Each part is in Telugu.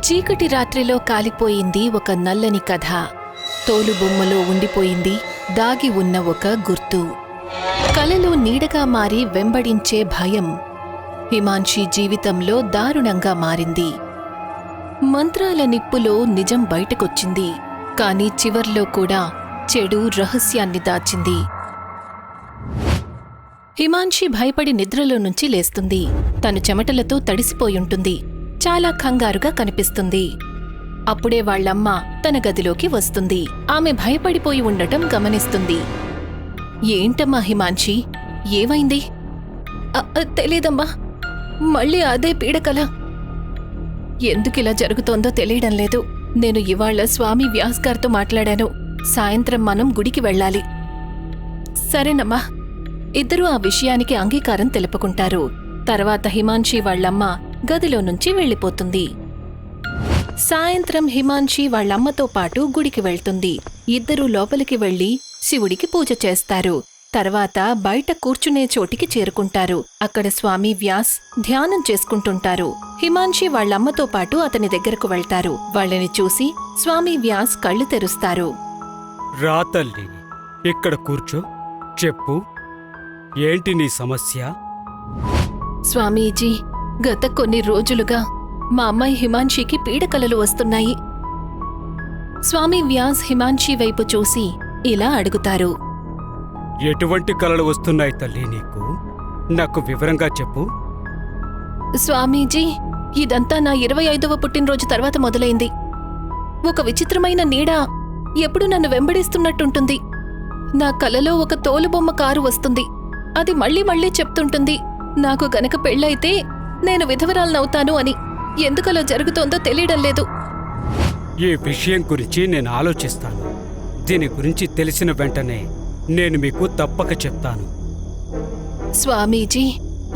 చీకటి రాత్రిలో కాలిపోయింది ఒక నల్లని కథ. తోలుబొమ్మలో ఉండిపోయింది దాగి ఉన్న ఒక గుర్తు. కలలో నీడగా మారి వెంబడించే భయం హిమాన్షి జీవితంలో దారుణంగా మారింది. మంత్రాల నిప్పులో నిజం బయటకొచ్చింది, కాని చివర్లో కూడా చెడు రహస్యాన్ని దాచింది. హిమాన్షి భయపడి నిద్రలో నుంచి లేస్తుంది. తను చెమటలతో తడిసిపోయుంటుంది. చాలా కంగారుగా కనిపిస్తుంది. అప్పుడే వాళ్లమ్మ తన గదిలోకి వస్తుంది. ఆమె భయపడిపోయి ఉండటం గమనిస్తుంది. ఏంటమ్మా హిమాన్షి, ఏమైంది? తెలీదమ్మా, మళ్ళీ అదే పీడకల. ఎందుకిలా జరుగుతోందో తెలియడం లేదు. నేను ఇవాళ స్వామి వ్యాస్ గారితో మాట్లాడాను. సాయంత్రం మనం గుడికి వెళ్ళాలి. సరేనమ్మా. ఇద్దరూ ఆ విషయానికి అంగీకారం తెలుపుకుంటారు. తర్వాత హిమాన్షి వాళ్లమ్మ గదిలో నుంచి వెళ్ళిపోతుంది. సాయంత్రం హిమాన్షి వాళ్లమ్మతో పాటు గుడికి వెళ్తుంది. ఇద్దరూ లోపలికి వెళ్లి శివుడికి పూజ చేస్తారు. తర్వాత బయట కూర్చునే చోటికి చేరుకుంటారు. అక్కడ స్వామి వ్యాస్ ధ్యానం చేసుకుంటుంటారు. హిమాన్షి వాళ్లమ్మతో పాటు అతని దగ్గరకు వెళ్తారు. వాళ్ళని చూసి స్వామి వ్యాస్ కళ్ళు తెరుస్తారు. రా తల్లి, ఇక్కడ కూర్చో. చెప్పు, ఏంటి నీ సమస్య? స్వామీజీ, గత కొన్ని రోజులుగా మా అమ్మాయి హిమాన్షికి పీడకలలు వస్తున్నాయి. స్వామి వ్యాస్ హిమాన్షి వైపు చూసి ఇలా అడుగుతారు. ఎటువంటి కలలు వస్తున్నాయి తల్లి నీకు? నాకు వివరంగా చెప్పు. స్వామీజీ, ఇదంతా నా 25వ పుట్టినరోజు తర్వాత మొదలైంది. ఒక విచిత్రమైన నీడ ఎప్పుడు నన్ను వెంబడిస్తున్నట్టుంటుంది. నా కలలో ఒక తోలుబొమ్మ కారు వస్తుంది. అది మళ్లీ మళ్లీ చెప్తుంటుంది, నాకు గనక పెళ్ళైతే నేను విధవరాలనవుతాను అని. ఎందుకలా జరుగుతోందో తెలియడం లేదు. ఈ విషయం గురించి నేను ఆలోచిస్తాను. దీని గురించి తెలిసిన వెంటనే నేను మీకు తప్పక చెప్తాను. స్వామీజీ,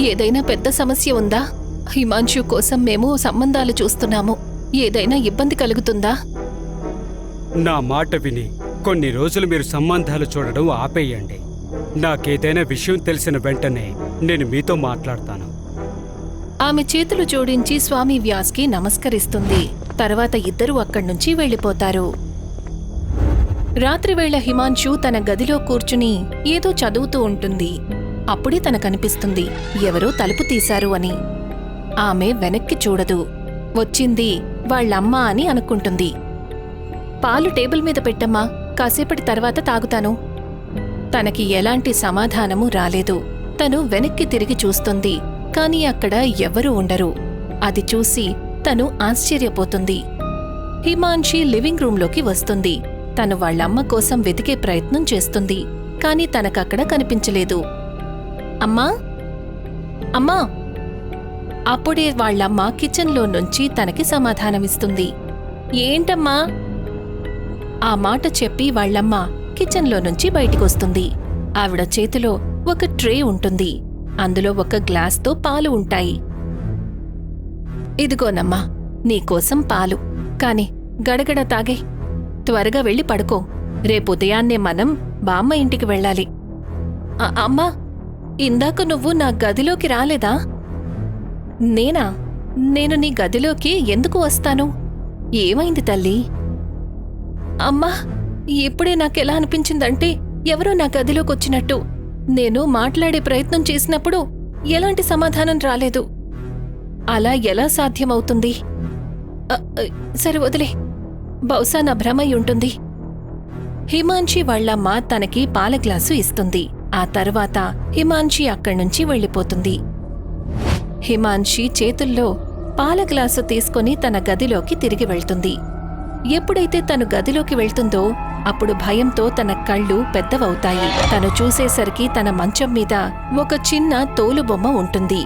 ఏదైనా పెద్ద సమస్య ఉందా? హిమాన్షు కోసం మేము సంబంధాలు చూస్తున్నాము. ఏదైనా ఇబ్బంది కలుగుతుందా? నా మాట విని కొన్ని రోజులు మీరు సంబంధాలు చూడడం ఆపేయండి. నాకేదైనా విషయం తెలిసిన వెంటనే నేను మీతో మాట్లాడతాను. ఆమె చేతులు జోడించి స్వామి వ్యాస్కి నమస్కరిస్తుంది. తర్వాత ఇద్దరూ అక్కడ్నుంచి వెళ్ళిపోతారు. రాత్రివేళ హిమాన్షు తన గదిలో కూర్చుని ఏదో చదువుతూ ఉంటుంది. అప్పుడే తనకనిపిస్తుంది ఎవరో తలుపు తీశారు అని. ఆమె వెనక్కి చూడదు. వచ్చింది వాళ్లమ్మ అని అనుకుంటుంది. పాలు టేబుల్ మీద పెట్టమ్మా, కాసేపటి తర్వాత తాగుతాను. తనకి ఎలాంటి సమాధానమూ రాలేదు. తను వెనక్కి తిరిగి చూస్తుంది, కాని అక్కడ ఎవ్వరూ ఉండరు. అది చూసి తను ఆశ్చర్యపోతుంది. హిమాన్షి లివింగ్ రూంలోకి వస్తుంది. తను వాళ్లమ్మ కోసం వెతికే ప్రయత్నం చేస్తుంది, కాని తనకక్కడ కనిపించలేదు. అమ్మా, అమ్మా! అప్పుడే వాళ్లమ్మ కిచెన్లో నుంచి తనకి సమాధానమిస్తుంది. ఏంటమ్మా? ఆ మాట చెప్పి వాళ్లమ్మ కిచెన్లో నుంచి బయటికొస్తుంది. ఆవిడ చేతిలో ఒక ట్రే ఉంటుంది. అందులో ఒక గ్లాస్తో పాలు ఉంటాయి. ఇదిగోనమ్మా, నీకోసం పాలు. కాని గడగడ తాగే. త్వరగా వెళ్ళి పడుకో. రేపుదయాన్నే మనం బామ్మ ఇంటికి వెళ్ళాలి. అమ్మా, ఇందాక నువ్వు నా గదిలోకి రాలేదా? నేనా? నేను నీ గదిలోకి ఎందుకు వస్తాను? ఏమైంది తల్లి? అమ్మా, ఇప్పుడే నాకెలా అనిపించిందంటే ఎవరో నా గదిలోకొచ్చినట్టు. నేను మాట్లాడే ప్రయత్నం చేసినప్పుడు ఎలాంటి సమాధానం రాలేదు. అలా ఎలా సాధ్యమవుతుంది? సరే వదిలే, బహుశా నా భ్రమై ఉంటుంది. హిమాన్షి వాళ్లమ్మ తనకి పాల గ్లాసు ఇస్తుంది. ఆ తర్వాత హిమాన్షి అక్కడ్నుంచి వెళ్ళిపోతుంది. హిమాన్షి చేతుల్లో పాల గ్లాసు తీసుకుని తన గదిలోకి తిరిగి వెళ్తుంది. ఎప్పుడైతే తను గదిలోకి వెళ్తుందో అప్పుడు భయంతో తన కళ్ళు పెద్దవవుతాయి. తను చూసేసరికి తన మంచం మీద ఒక చిన్న తోలుబొమ్మ ఉంటుంది.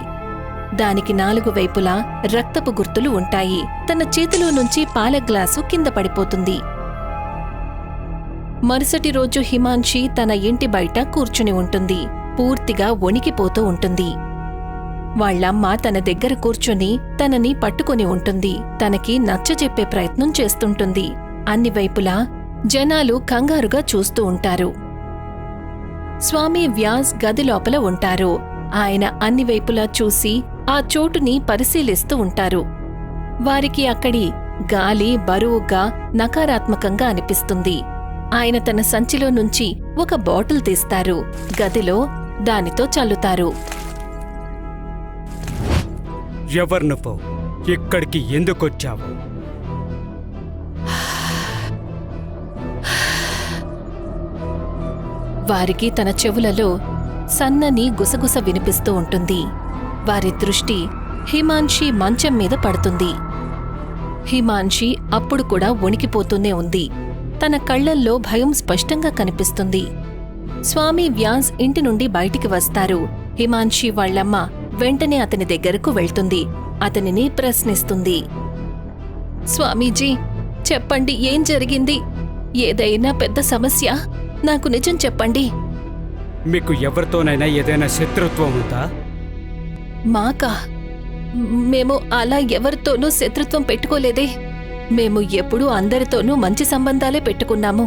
దానికి 4 వైపులా రక్తపు గుర్తులు ఉంటాయి. తన చేతిలో నుంచి పాల గ్లాసు కింద పడిపోతుంది. మరుసటి రోజు హిమాన్షి తన ఇంటి బయట కూర్చుని ఉంటుంది. పూర్తిగా వణికిపోతూ ఉంటుంది. వాళ్లమ్మ తన దగ్గర కూర్చుని తనని పట్టుకుని ఉంటుంది. తనకి నచ్చజెప్పే ప్రయత్నం చేస్తుంటుంది. అన్ని వైపులా జనాలు కంగారుగా చూస్తూ ఉంటారు. స్వామి వ్యాస్ గది లోపల ఉంటారు. ఆయన అన్ని వైపులా చూసి ఆ చోటుని పరిశీలిస్తూ ఉంటారు. వారికి అక్కడి గాలి బరువుగా నకారాత్మకంగా అనిపిస్తుంది. ఆయన తన సంచిలో నుంచి ఒక బాటిల్ తీస్తారు. గదిలో దానితో చల్లుతారు. ఎవరు నువ్వు? ఇక్కడికి ఎందుకొచ్చావు? వారికి తన చెవులలో సన్నని గుసగుస వినిపిస్తూ ఉంటుంది. వారి దృష్టి హిమాన్షి మంచం మీద పడుతుంది. హిమాన్షి అప్పుడు కూడా వణికిపోతూనే ఉంది. తన కళ్లల్లో భయం స్పష్టంగా కనిపిస్తుంది. స్వామి వ్యాస్ ఇంటి నుండి బయటికి వస్తారు. హిమాన్షి వాళ్ళమ్మ వెంటనే అతని దగ్గరకు వెళ్తుంది. అతనిని ప్రశ్నిస్తుంది. స్వామీజీ, చెప్పండి, ఏం జరిగింది? ఏదైనా పెద్ద సమస్య? నాకు నిజం చెప్పండి. మీకు ఎవరితోనైనా ఏదైనా శత్రుత్వం ఉందా? మాకా? మేము అలా ఎవరితోనూ శత్రుత్వం పెట్టుకోలేదే. మేము ఎప్పుడూ అందరితోనూ మంచి సంబంధాలే పెట్టుకున్నాము.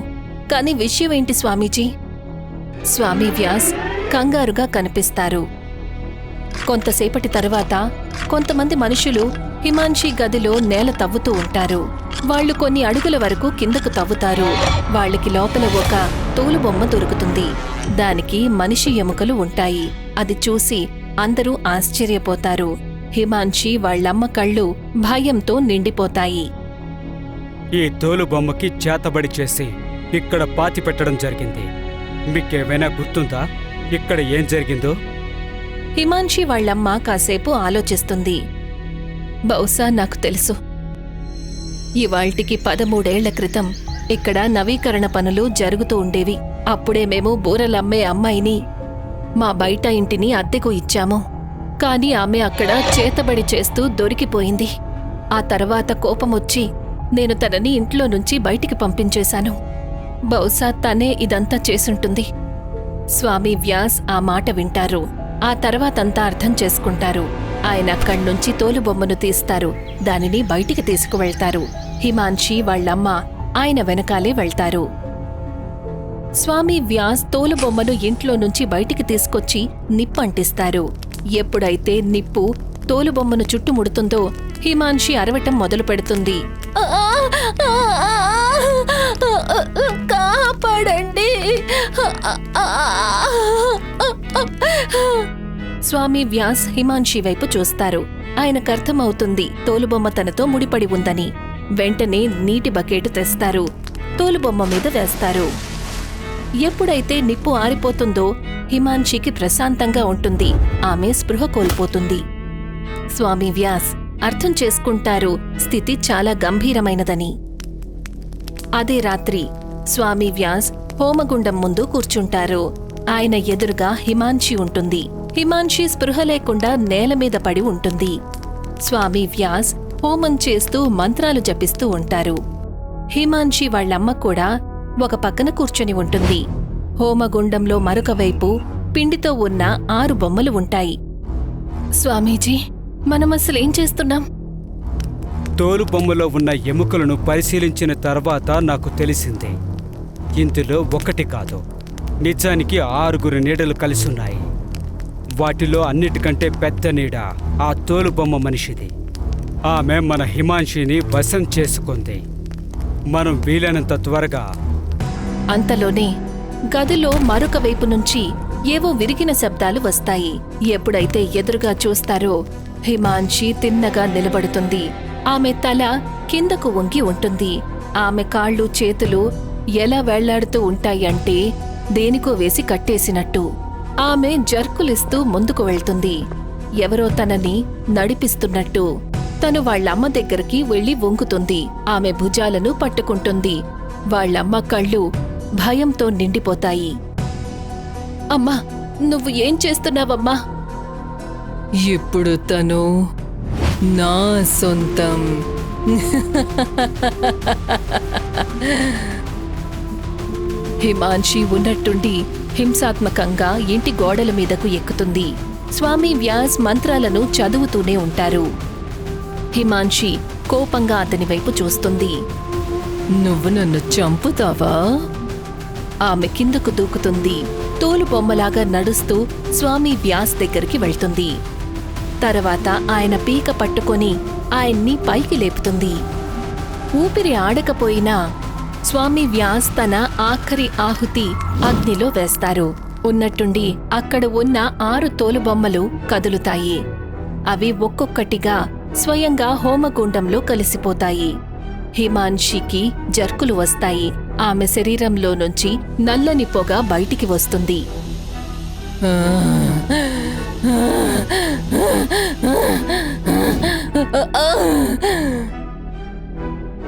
కాని విషయం ఏంటి స్వామీజీ? స్వామి వ్యాస్ కంగారుగా కనిపిస్తారు. కొంతసేపటి తర్వాత కొంతమంది మనుషులు హిమాన్షి గదిలో నేల తవ్వుతూ ఉంటారు. వాళ్లు కొన్ని అడుగుల వరకు కిందకు తవ్వుతారు. వాళ్ళకి లోపల ఒక తోలుబొమ్మ దొరుకుతుంది. దానికి మనిషి ఎముకలు ఉంటాయి. అది చూసి అందరూ ఆశ్చర్యపోతారు. హిమాన్షి వాళ్ళమ్మ కళ్ళు భయంతో నిండిపోతాయి. ఈ తోలుబొమ్మకి చేతబడి చేసి ఇక్కడ పాతిపెట్టడం జరిగింది. మీకేమైనా గుర్తుందా ఇక్కడ ఏం జరిగిందో? హిమాన్షి వాళ్ళమ్మ కాసేపు ఆలోచిస్తుంది. బహుశా నాకు తెలుసు. ఇవాళ్టికి 13 ఏళ్ల క్రితం ఇక్కడ నవీకరణ పనులు జరుగుతూ ఉండేవి. అప్పుడే మేము బూరలమ్మే అమ్మాయిని మా బయట ఇంటిని అద్దెకు ఇచ్చాము. కాని ఆమె అక్కడ చేతబడి చేస్తూ దొరికిపోయింది. ఆ తర్వాత కోపమొచ్చి నేను తనని ఇంట్లో నుంచి బయటికి పంపించేశాను. బహుశా తనే ఇదంతా చేసుంటుంది. స్వామి వ్యాస్ ఆ మాట వింటారు. ఆ తర్వాతంతా అర్థం చేసుకుంటారు. ఆయన అక్కడ్నుంచి తోలుబొమ్మను తీస్తారు. దానిని బయటికి తీసుకువెళ్తారు. హిమాన్షి వాళ్ళమ్మ ఆయన వెనకాలే వెళ్తారు. స్వామి వ్యాస్ తోలుబొమ్మను ఇంట్లో నుంచి బయటికి తీసుకొచ్చి నిప్పంటిస్తారు. ఎప్పుడైతే నిప్పు తోలుబొమ్మను చుట్టుముడుతుందో హిమాన్షి అరవటం మొదలు పెడుతుంది. కాపాడండి! స్వామి వ్యాస్ హిమాన్షి వైపు చూస్తారు. ఆయనకర్థమవుతుంది తోలుబొమ్మ తనతో ముడిపడి ఉందని. వెంటనే నీటి బకెట్ తెస్తారు. తోలుబొమ్మ మీద వేస్తారు. ఎప్పుడైతే నిప్పు ఆరిపోతుందో హిమాన్షికి ప్రశాంతంగా ఉంటుంది. ఆమె స్పృహ కోల్పోతుంది. స్వామి వ్యాస్ అర్థం చేసుకుంటారు స్థితి చాలా గంభీరమైనదని. అదే రాత్రి స్వామి వ్యాస్ హోమగుండం ముందు కూర్చుంటారు. ఆయన ఎదురుగా హిమాన్షి ఉంటుంది. హిమాన్షి స్పృహ లేకుండా నేలమీద పడి ఉంటుంది. స్వామి వ్యాస్ హోమం చేస్తూ మంత్రాలు జపిస్తూ ఉంటారు. హిమాన్షి వాళ్ళమ్మ కూడా ఒక పక్కన కూర్చొని ఉంటుంది. హోమగుండంలో మరొక వైపు పిండితో ఉన్న 6 బొమ్మలు ఉంటాయి. స్వామీజీ, మనమసలేం చేస్తున్నాం? తోలుబొమ్మలో ఉన్న ఎముకలను పరిశీలించిన తర్వాత నాకు తెలిసింది. ఇందులో ఒకటి కాదు, నిజానికి 6 నీడలు కలిసున్నాయి. వాటిలో అన్నిటికంటే పెద్ద నీడ ఆ తోలుబొమ్మ మనిషిది. ఆమె మన హిమాన్షిని వశం చేసుకుంది. మనం వీలైనంత త్వరగా. అంతలోనే గదిలో మరొక వైపు నుంచి ఏవో విరిగిన శబ్దాలు వస్తాయి. ఎప్పుడైతే ఎదురుగా చూస్తారో హిమాన్షి తిన్నగా నిలబడుతుంది. ఆమె తల కిందకు వంగి ఉంటుంది. ఆమె కాళ్ళు చేతులు ఎలా వేళ్లాడుతూ ఉంటాయంటే దేనికో వేసి కట్టేసినట్టు. ఆమె జర్కులిస్తూ ముందుకు వెళ్తుంది. ఎవరో తనని నడిపిస్తున్నట్టు. తను వాళ్ళమ్మ దగ్గరికి వెళ్లి వంగుతుంది. ఆమె భుజాలను పట్టుకుంటుంది. వాళ్ళమ్మ కళ్ళు భయంతో నిండిపోతాయి. అమ్మా, నువ్వు ఏం చేస్తున్నావమ్మా? ఇప్పుడు తను నా సొంతం. హిమాన్షి ఉన్నట్టుండి హింసాత్మకంగా ఇంటి గోడల మీదకు ఎక్కుతుంది. స్వామి వ్యాస్ మంత్రాలను చదువుతూనే ఉంటారు. హిమాన్షి కోపంగా అతని వైపు చూస్తుంది. నువ్వు నన్ను చంపుతావా? ఆమె కిందకు దూకుతుంది. తోలుబొమ్మలాగా నడుస్తూ స్వామి వ్యాస్ దగ్గరికి వెళ్తుంది. తర్వాత ఆయన పీక పట్టుకొని ఆయన్ని పైకి లేపుతుంది. ఊపిరి ఆడకపోయినా స్వామి వ్యాస్ తన ఆఖరి ఆహుతి అగ్నిలో వేస్తారు. ఉన్నట్టుండి అక్కడ ఉన్న 6 తోలుబొమ్మలు కదులుతాయి. అవి ఒక్కొక్కటిగా స్వయంగా హోమగుండంలో కలిసిపోతాయి. హిమాన్షికి జర్కులు వస్తాయి. ఆమె శరీరంలో నుంచి నల్లని పొగ బయటికి వస్తుంది.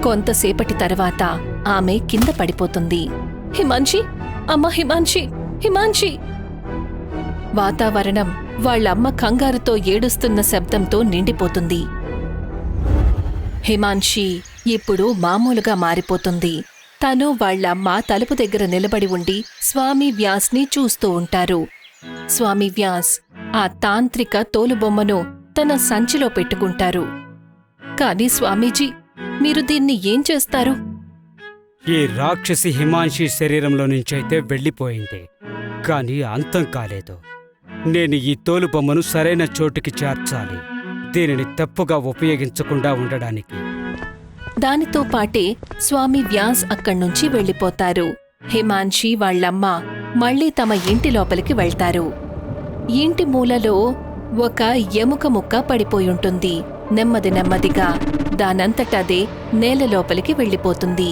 కొంతసేపటి తర్వాత ఆమె కింద పడిపోతుంది. హిమాన్షి, అమ్మ హిమాన్షి, హిమాన్షి! వాతావరణం వాళ్ళమ్మ కంగారుతో ఏడుస్తున్న శబ్దంతో నిండిపోతుంది. హిమాన్షి ఇప్పుడు మామూలుగా మారిపోతుంది. తను వాళ్ళమ్మ తలుపు దగ్గర నిలబడి ఉండి స్వామి వ్యాస్ని చూస్తూ ఉంటారు. స్వామి వ్యాస్ ఆ తాంత్రిక తోలుబొమ్మను తన సంచిలో పెట్టుకుంటారు. కాని స్వామీజీ, మీరు దీన్ని ఏం చేస్తారు? ఈ రాక్షసి హిమాన్షి శరీరంలో నుంచైతే వెళ్ళిపోయింది, కానీ అంతం కాలేదు. నేను ఈ తోలుబొమ్మను సరైన చోటుకి చేర్చాలి, దీనిని తప్పుగా ఉపయోగించకుండా ఉండడానికి. దానితో పాటే స్వామి వ్యాస్ అక్కడ్నుంచి వెళ్ళిపోతారు. హిమాన్షి వాళ్ళమ్మ మళ్లీ తమ ఇంటి లోపలికి వెళ్తారు. ఇంటి మూలలో ఒక ఎముక ముక్క పడిపోయుంటుంది. నెమ్మదిగా దానంతటదే నేల లోపలికి వెళ్ళిపోతుంది.